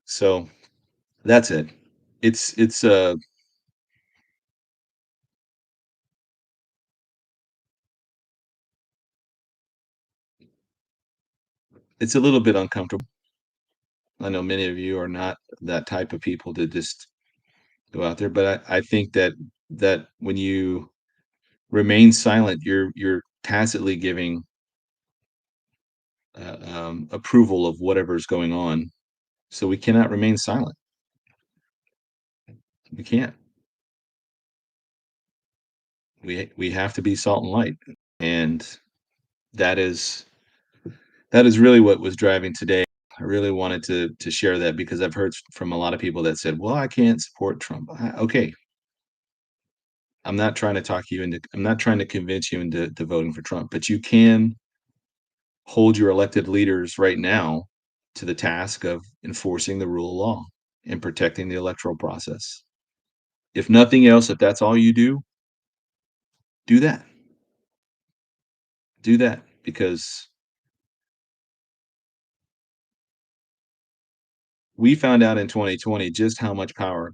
So, that's it. It's it's a little bit uncomfortable. I know many of you are not that type of people to just go out there, but I think that when you remain silent, you're tacitly giving approval of whatever's going on. So we cannot remain silent. We can't. We have to be salt and light, and that is that is really what was driving today. I really wanted to share that because I've heard from a lot of people that said, "Well, I can't support Trump." Okay, I'm not trying to talk you into. I'm not trying to convince you into to voting for Trump, but you can hold your elected leaders right now to the task of enforcing the rule of law and protecting the electoral process. If nothing else, if that's all you do that. Do that because we found out in 2020 just how much power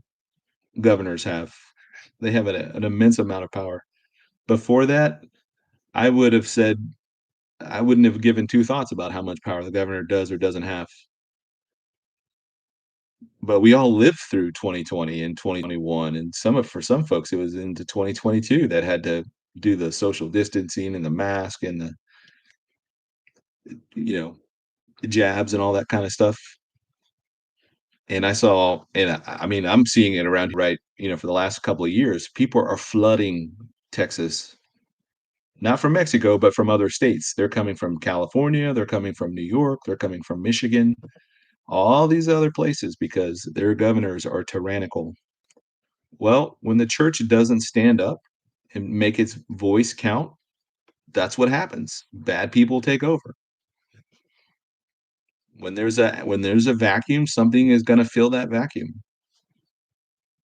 governors have. They have an immense amount of power. Before that, I would have said I wouldn't have given 2 thoughts about how much power the governor does or doesn't have. But we all lived through 2020 and 2021, and for some folks, it was into 2022 that had to do the social distancing and the mask and you know, the jabs and all that kinda stuff. And I mean, I'm seeing it around here, right, for the last couple of years, people are flooding Texas, not from Mexico, but from other states. They're coming from California, they're coming from New York, they're coming from Michigan, all these other places because their governors are tyrannical. Well, when the church doesn't stand up and make its voice count, That's what happens. Bad people take over. When there's a vacuum, something is gonna fill that vacuum.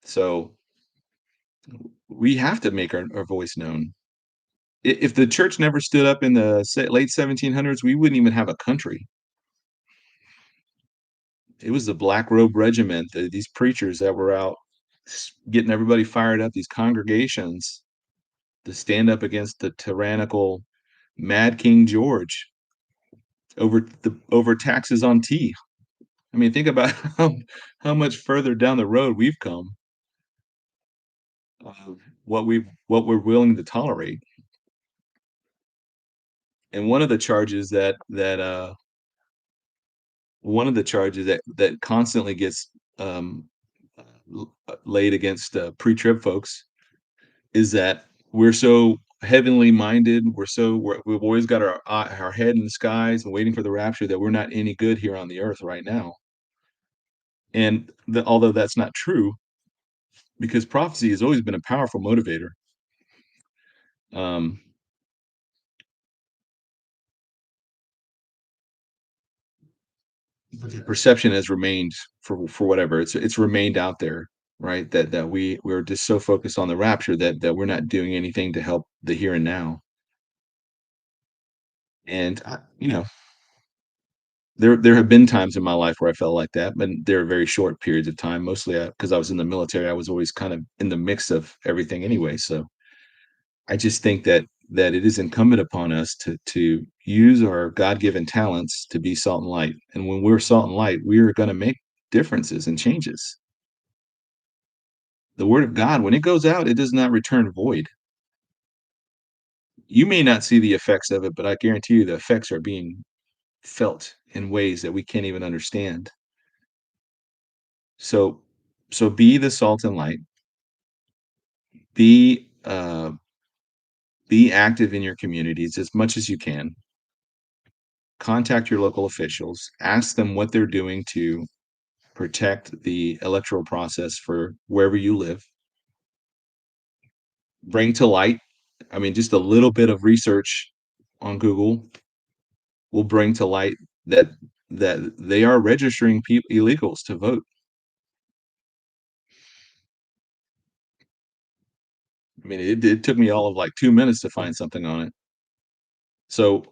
So, we have to make our voice known. If the church never stood up in the late 1700s, we wouldn't even have a country. It was the Black Robe Regiment, these preachers that were out getting everybody fired up, these congregations to stand up against the tyrannical Mad King George over taxes on tea. I mean, think about how much further down the road we've come of what we're willing to tolerate. And one of the charges that constantly gets um, laid against pre-trib folks is that we're so heavenly minded. We've always got our head in the skies and waiting for the rapture that we're not any good here on the earth right now. And although that's not true, because prophecy has always been a powerful motivator. Um, but the perception has remained for whatever it's remained out there, right? That we're just so focused on the rapture that we're not doing anything to help the here and now. And there have been times in my life where I felt like that, but there are very short periods of time. Mostly because I was in the military, I was always kind of in the mix of everything anyway. So I just think that it is incumbent upon us to use our God-given talents to be salt and light. And when we're salt and light, we are going to make differences and changes. The word of God, when it goes out, it does not return void. You may not see the effects of it, but I guarantee you the effects are being felt in ways that we can't even understand. So so be the salt and light. Be active in your communities as much as you can. Contact your local officials, ask them what they're doing to protect the electoral process for wherever you live. Bring to light, I mean, just a little bit of research on Google will bring to light that they are registering people illegals to vote. I mean, it took me all of like 2 minutes to find something on it. So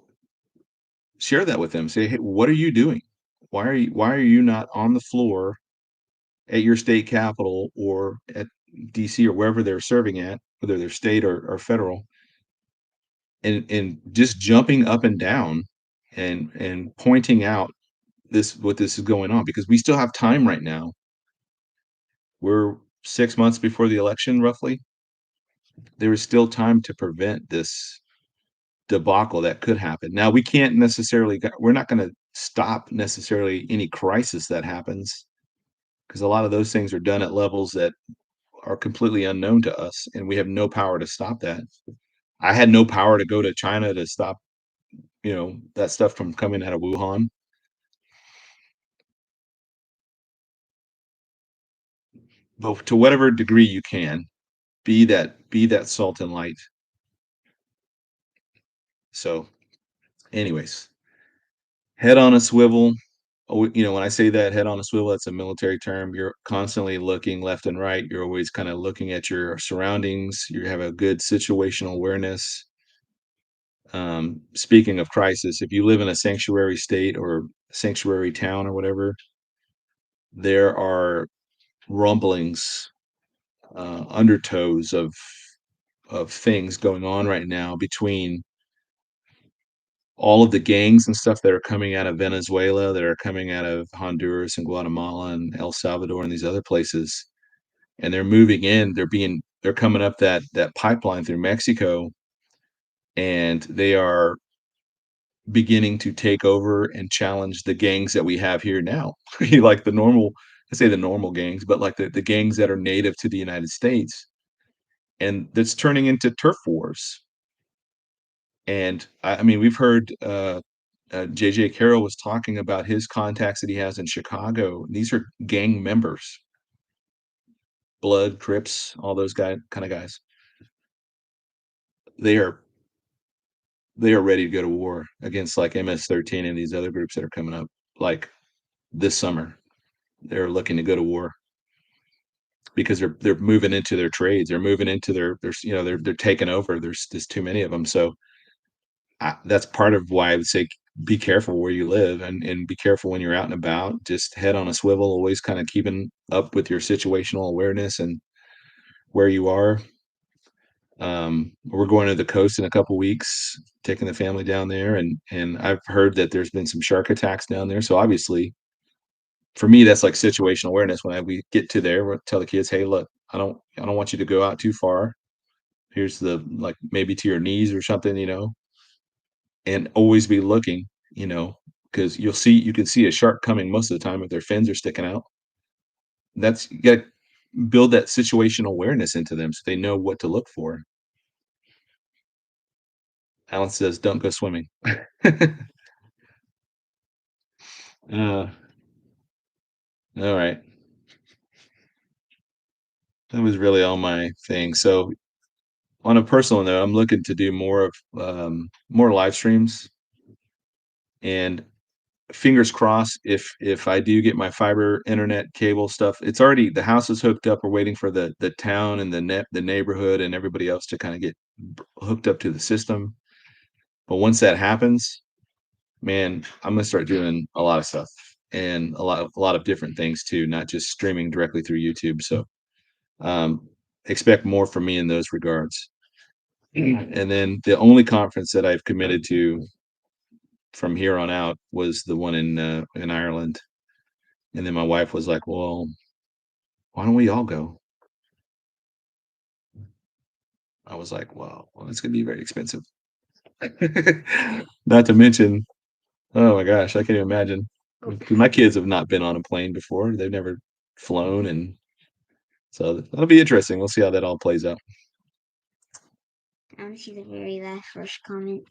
share that with them. Say, hey, what are you doing? Why are you not on the floor at your state capital or at DC or wherever they're serving at, whether they're state or federal, and just jumping up and down and pointing out this is going on because we still have time right now. We're 6 months before the election, roughly. There is still time to prevent this debacle that could happen. Now we can't necessarily we're not going to stop necessarily any crisis that happens because a lot of those things are done at levels that are completely unknown to us and we have no power to stop that. I had no power to go to China to stop, that stuff from coming out of Wuhan. But to whatever degree you can, be that salt and light. So, anyways, head on a swivel. Oh, when I say that head on a swivel, that's a military term. You're constantly looking left and right. You're always kind of looking at your surroundings. You have a good situational awareness. Speaking of crisis, if you live in a sanctuary state or sanctuary town or whatever, there are rumblings, undertows of things going on right now between all of the gangs and stuff that are coming out of Venezuela, that are coming out of Honduras and Guatemala and El Salvador and these other places, and they're moving in. They're coming up that pipeline through Mexico, and they are beginning to take over and challenge the gangs that we have here now. Like the normal, I say the normal gangs, but like the gangs that are native to the United States, and that's turning into turf wars. And I mean, we've heard JJ Carroll was talking about his contacts that he has in Chicago. These are gang members, Blood, Crips, all those kind of guys. They are they are ready to go to war against like MS-13 and these other groups that are coming up like this summer. They're looking to go to war because they're moving into their trades. They're moving into their they're taking over. There's just too many of them. So that's part of why I would say be careful where you live and be careful when you're out and about. Just head on a swivel, always kind of keeping up with your situational awareness and where you are. We're going to the coast in a couple weeks, taking the family down there, and I've heard that there's been some shark attacks down there. So obviously, for me, that's like situational awareness. We get to there, we'll tell the kids, "Hey, look, I don't want you to go out too far. Here's the like maybe to your knees or something, and always be looking, because you can see a shark coming most of the time if their fins are sticking out. That's you got to build that situational awareness into them so they know what to look for." Alan says, "Don't go swimming." Uh, all right. That was really all my thing. So on a personal note, I'm looking to do more live streams, and fingers crossed if I do get my fiber internet cable stuff. It's already the house is hooked up. We're waiting for the town and the neighborhood and everybody else to kind of get hooked up to the system. But once that happens, man, I'm gonna start doing a lot of stuff and a lot of different things too, not just streaming directly through YouTube. So um, expect more from me in those regards. And then the only conference that I've committed to from here on out was the one in Ireland. And then my wife was like, "Well, why don't we all go?" I was like, "Well, it's gonna be very expensive." Not to mention, oh my gosh, I can't even imagine. My kids have not been on a plane before; they've never flown, and so that'll be interesting. We'll see how that all plays out. I want to see the very last first comment.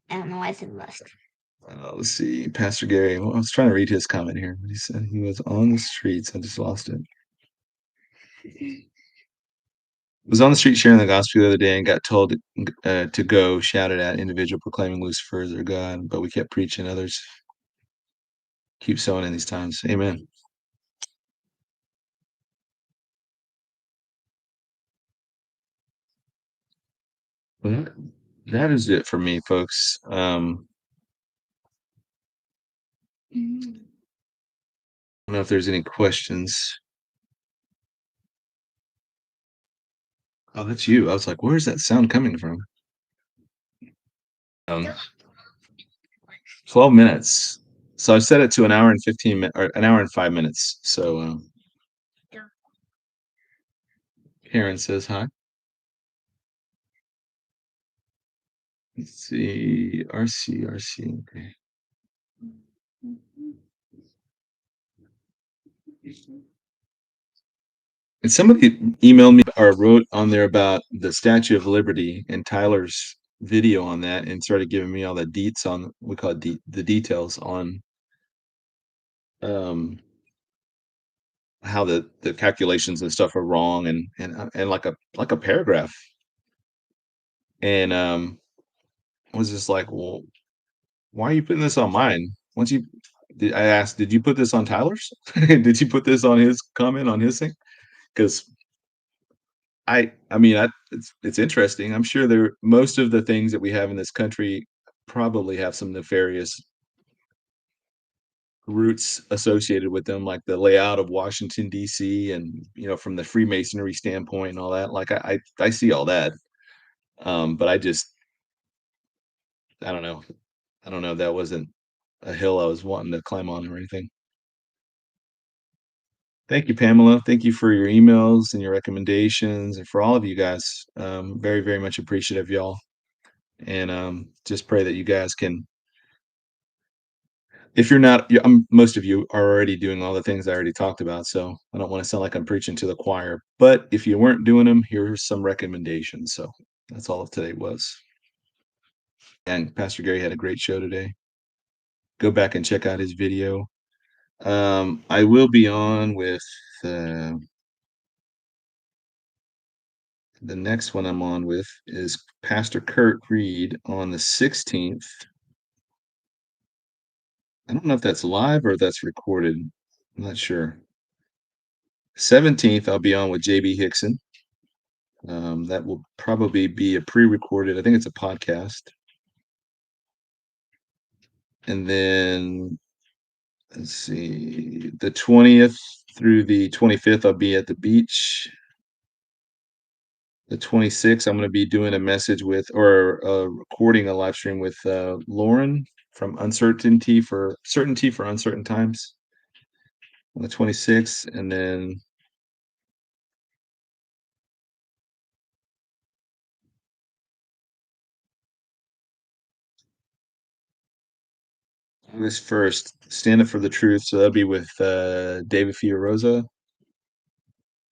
I don't know why I said last. Let's see, Pastor Gary. Well, I was trying to read his comment here, but he said he was on the streets. I just lost it. Was on the street sharing the gospel the other day and got told to go, shouted at individual proclaiming Lucifer as their God, but we kept preaching. Others keep sowing in these times. Amen. Well, that is it for me, folks. Mm. I don't know if there's any questions. Oh, that's you. I was like, where's that sound coming from? Um, 12 minutes. So I set it to an hour and 15 minutes or an hour and 5 minutes. So Karen says hi. Let's see. RC. Okay. And somebody emailed me or wrote on there about the Statue of Liberty and Tyler's video on that and started giving me all the deets on we call it the details on um how the calculations and stuff are wrong and like a paragraph. And was just like, well, why are you putting this on mine? I asked, did you put this on Tyler's? Did you put this on his comment on his thing? Because I mean, it's interesting. I'm sure there most of the things that we have in this country probably have some nefarious roots associated with them, like the layout of Washington D.C. and from the Freemasonry standpoint and all that. Like I see all that, but I don't know. I don't know. That wasn't a hill I was wanting to climb on or anything. Thank you, Pamela. Thank you for your emails and your recommendations, and for all of you guys. Very, very much appreciative, y'all. And just pray that you guys can. If you're not, most of you are already doing all the things I already talked about, so I don't want to sound like I'm preaching to the choir. But if you weren't doing them, here's some recommendations. So that's all of today was. And Pastor Gary had a great show today. Go back and check out his video. I will be on with. The next one I'm on with is Pastor Kurt Reed on the 16th. I don't know if that's live or that's recorded. I'm not sure. 17th, I'll be on with JB Hickson. That will probably be a pre-recorded. I think it's a podcast. And then let's see, the 20th through the 25th, I'll be at the beach. The 26th, I'm going to be doing a message with or recording a live stream with Lauren from Certainty for Uncertain Times on the 26th. And then August 1st, Stand Up for the Truth. So that'll be with David Fiorosa.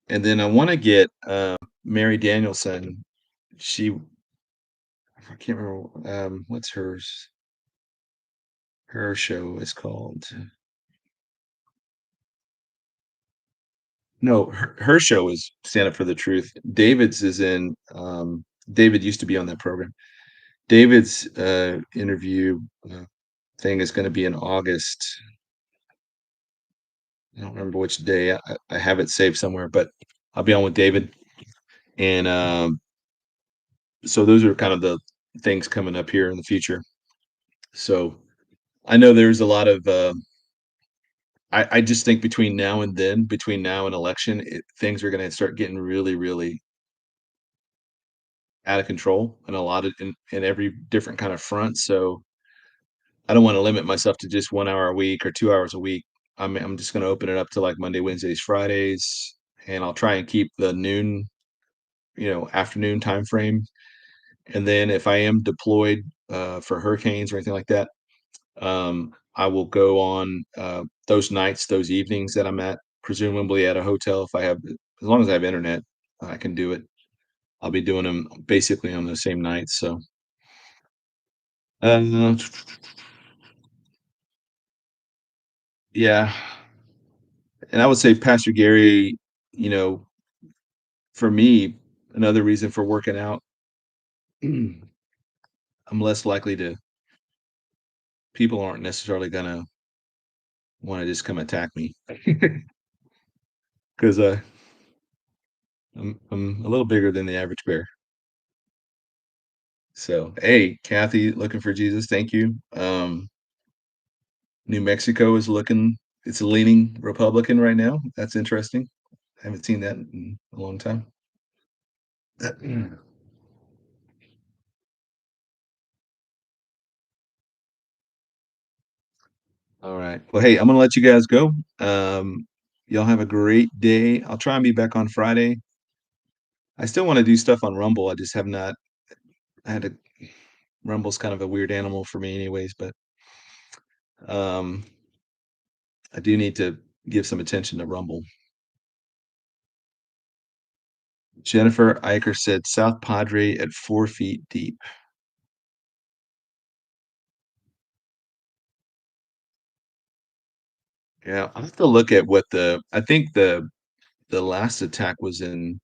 And then I want to get Mary Danielson. I can't remember what's hers. Her show is called. No, her show is Stand Up for the Truth. David's is in. David used to be on that program. David's interview thing is going to be in August. I don't remember which day. I have it saved somewhere, but I'll be on with David. And so those are kind of the things coming up here in the future. So I know there's a lot of. I just think between now and then, between now and election, things are going to start getting really, really out of control in a lot of in every different kind of front. So I don't want to limit myself to just 1 hour a week or 2 hours a week. I'm just going to open it up to like Monday, Wednesdays, Fridays, and I'll try and keep the noon, afternoon time frame. And then if I am deployed for hurricanes or anything like that, I will go on those nights, those evenings that I'm at, presumably at a hotel. If I have, as long as I have internet, I can do it. I'll be doing them basically on the same nights. So, uh, yeah, and I would say Pastor Gary, you know, for me, another reason for working out, I'm less likely to. People aren't necessarily gonna want to just come attack me because I'm a little bigger than the average bear. So, hey, Kathy, looking for Jesus. Thank you. New Mexico is it's leaning Republican right now. That's interesting. I haven't seen that in a long time. All right. Well, hey, I'm gonna let you guys go. Y'all have a great day. I'll try and be back on Friday. I still want to do stuff on Rumble. I just have not. I had to. Rumble's kind of a weird animal for me, anyways. But um, I do need to give some attention to Rumble. Jennifer Eicher said South Padre at 4 feet deep. Yeah, I'll have to look at what I think the last attack was in.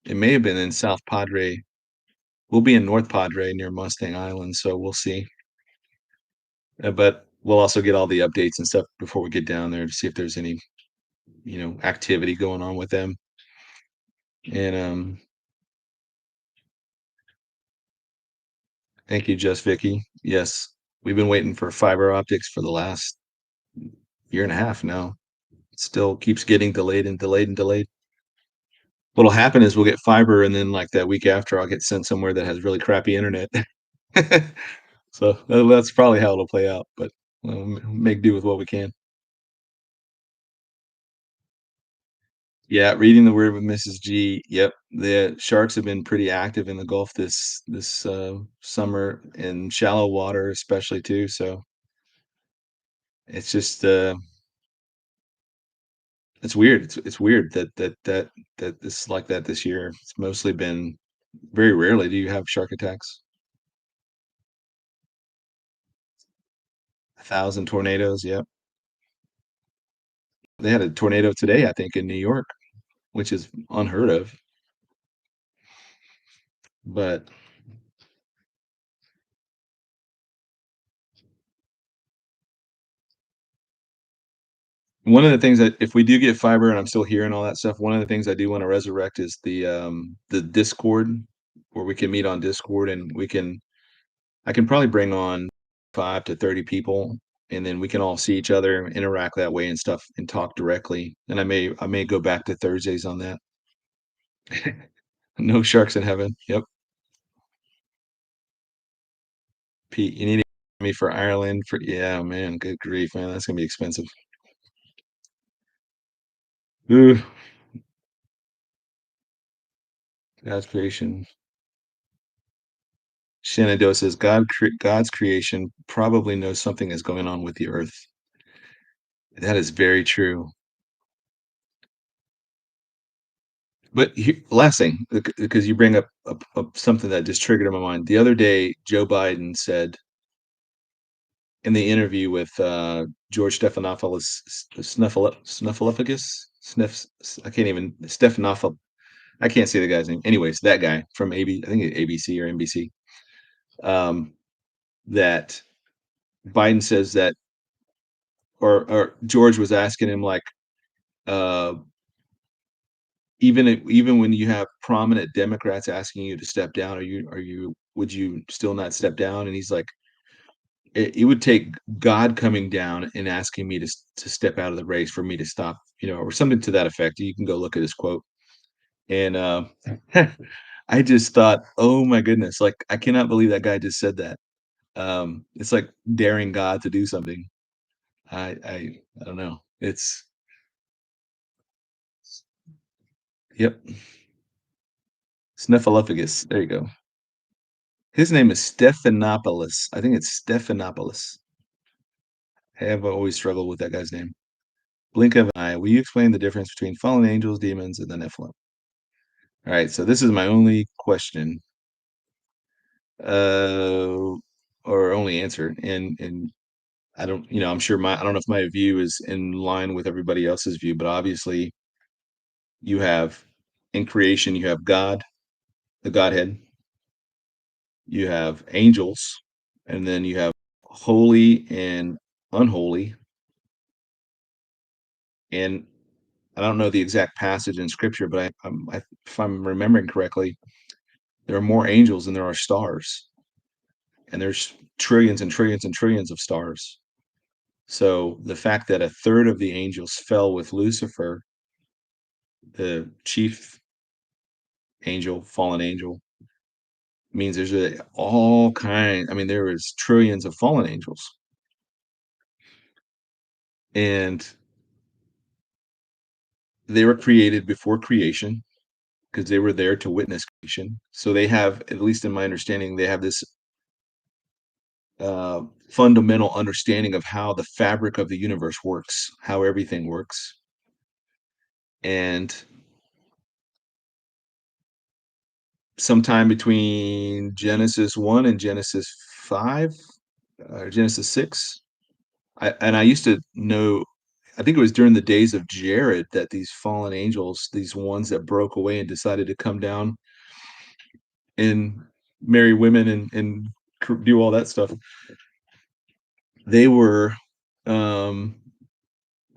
It may have been in South Padre. We'll be in North Padre near Mustang Island, so we'll see. But we'll also get all the updates and stuff before we get down there to see if there's any, activity going on with them. And thank you, Just Vicky. Yes, we've been waiting for fiber optics for the last year and a half now. It still keeps getting delayed and delayed and delayed. What'll happen is we'll get fiber, and then like that week after, I'll get sent somewhere that has really crappy internet. So that's probably how it'll play out. But we'll make do with what we can. Yeah, reading the word with Mrs. G. Yep, the sharks have been pretty active in the Gulf this summer in shallow water, especially too. So it's just it's weird. It's weird that this is like that this year. It's mostly been very rarely do you have shark attacks. 1,000 tornadoes. Yep, they had a tornado today, I think, in New York, which is unheard of. But one of the things that if we do get fiber and I'm still here and all that stuff, one of the things I do want to resurrect is the Discord where we can meet on Discord and I can probably bring on 5 to 30 people and then we can all see each other, interact that way and stuff and talk directly. And I may go back to Thursdays on that. No sharks in heaven. Yep. Pete, you need me for Ireland for yeah, man, good grief, man. That's gonna be expensive. Ooh, God's creation. Shenandoah says God's creation probably knows something is going on with the earth. That is very true. But last thing, because you bring up something that just triggered in my mind. The other day, Joe Biden said in the interview with George Stephanopoulos, Snuffleupagus, I can't even Stephanopoulos. I can't say the guy's name. Anyways, that guy from I think it's ABC or NBC. Um, that Biden says that, or George was asking him like, uh, even when you have prominent Democrats asking you to step down, would you still not step down? And he's like, it would take God coming down and asking me to step out of the race for me to stop, or something to that effect. You can go look at his quote. And I just thought, oh my goodness, like I cannot believe that guy just said that. It's like daring God to do something. I don't know. It's yep. Snuffleupagus. There you go. His name is Stephanopoulos. I think it's Stephanopoulos. I have always struggled with that guy's name. Blink of an eye. Will you explain the difference between fallen angels, demons, and the Nephilim? All right, so this is my only question, uh, or only answer, and I don't, I'm sure I don't know if my view is in line with everybody else's view, but obviously you have in creation you have God, the Godhead, you have angels, and then you have holy and unholy, and I don't know the exact passage in scripture, but if I'm remembering correctly, there are more angels than there are stars, and there's trillions and trillions and trillions of stars. So the fact that a third of the angels fell with Lucifer, the chief angel, fallen angel, means there's all kind. I mean, there is trillions of fallen angels, and they were created before creation because they were there to witness creation. So they have, at least in my understanding, they have this fundamental understanding of how the fabric of the universe works, how everything works. And sometime between Genesis 1 and Genesis 5, or Genesis 6, I used to know, I think it was during the days of Jared that these fallen angels, these ones that broke away and decided to come down and marry women and do all that stuff, they were um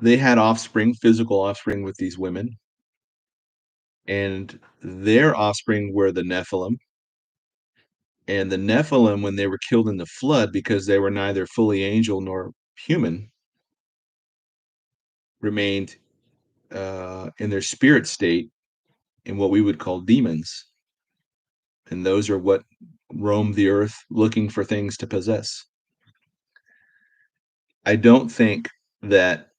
they had offspring, physical offspring with these women, and their offspring were the Nephilim. And the Nephilim, when they were killed in the flood, because they were neither fully angel nor human, remained in their spirit state in what we would call demons. And those are what roam the earth looking for things to possess. I don't think that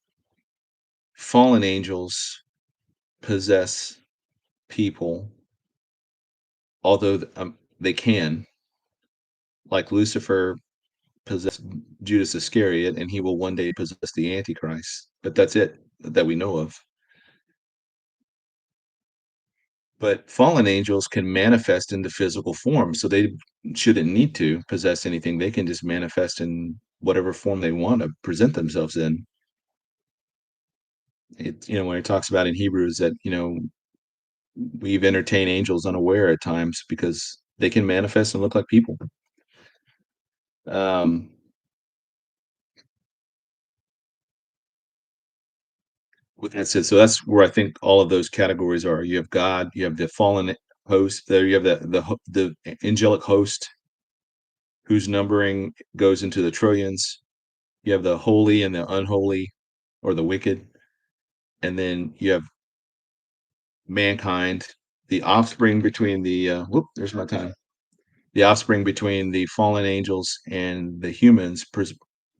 fallen angels possess people, although they can, like Lucifer possess Judas Iscariot, and he will one day possess the Antichrist. But that's it that we know of. But fallen angels can manifest into physical form, so they shouldn't need to possess anything. They can just manifest in whatever form they want to present themselves in. When it talks about in Hebrews that, we've entertained angels unaware at times because They can manifest and look like people. Um, with that said, so that's where I think all of those categories are. You have God, you have the fallen host, there you have the angelic host whose numbering goes into the trillions. You have the holy and the unholy, or the wicked, and then you have mankind, the offspring between the there's my time. The offspring between the fallen angels and the humans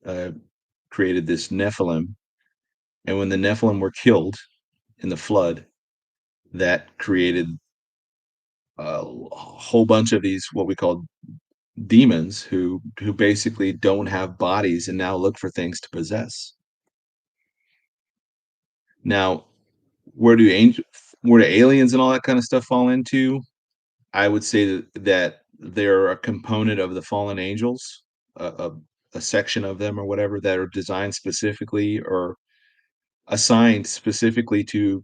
uh, created this Nephilim, and when the Nephilim were killed in the flood, that created a whole bunch of these what we call demons who basically don't have bodies and now look for things to possess. Now, where do angel where do aliens and all that kind of stuff fall into? I would say that they're a component of the fallen angels, a section of them or whatever that are designed specifically or assigned specifically to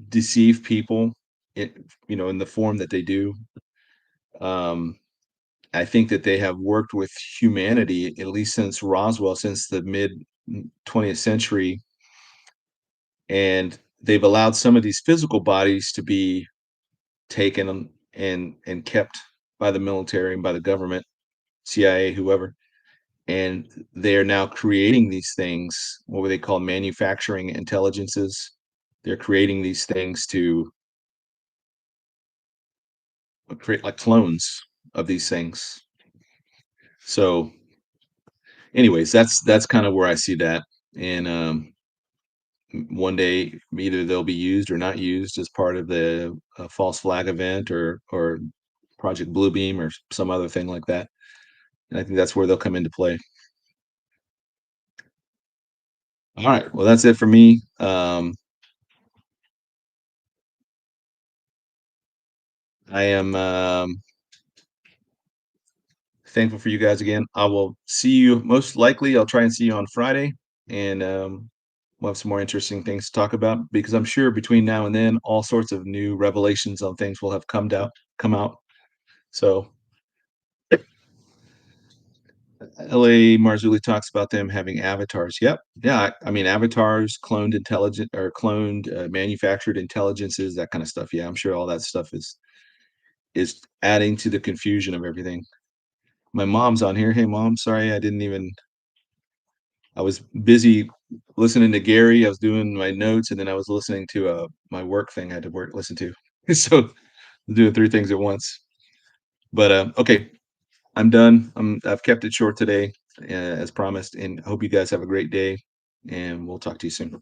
deceive people, in, in the form that they do. Um, I think that they have worked with humanity at least since Roswell, since the mid 20th century, and they've allowed some of these physical bodies to be taken and kept by the military and by the government, CIA, whoever, and they are now creating these things, what would they call manufacturing intelligences. They're creating these things to create like clones of these things. So, anyways, that's kind of where I see that. And one day, either they'll be used or not used as part of the false flag event or Project Bluebeam or some other thing like that. And I think that's where they'll come into play. All right. Well, that's it for me. I am thankful for you guys again. I will see you most likely. I'll try and see you on Friday, and we'll have some more interesting things to talk about because I'm sure between now and then, all sorts of new revelations on things will have come out. So, L.A. Marzulli talks about them having avatars. Yep, yeah. I mean, avatars, cloned intelligent or cloned manufactured intelligences, that kind of stuff. Yeah, I'm sure all that stuff is adding to the confusion of everything. My mom's on here. Hey, mom. Sorry, I didn't even. I was busy listening to Gary. I was doing my notes, and then I was listening to my work thing. I had to listen to. So doing three things at once. But okay, I'm done. I've kept it short today, as promised, and hope you guys have a great day. And we'll talk to you soon.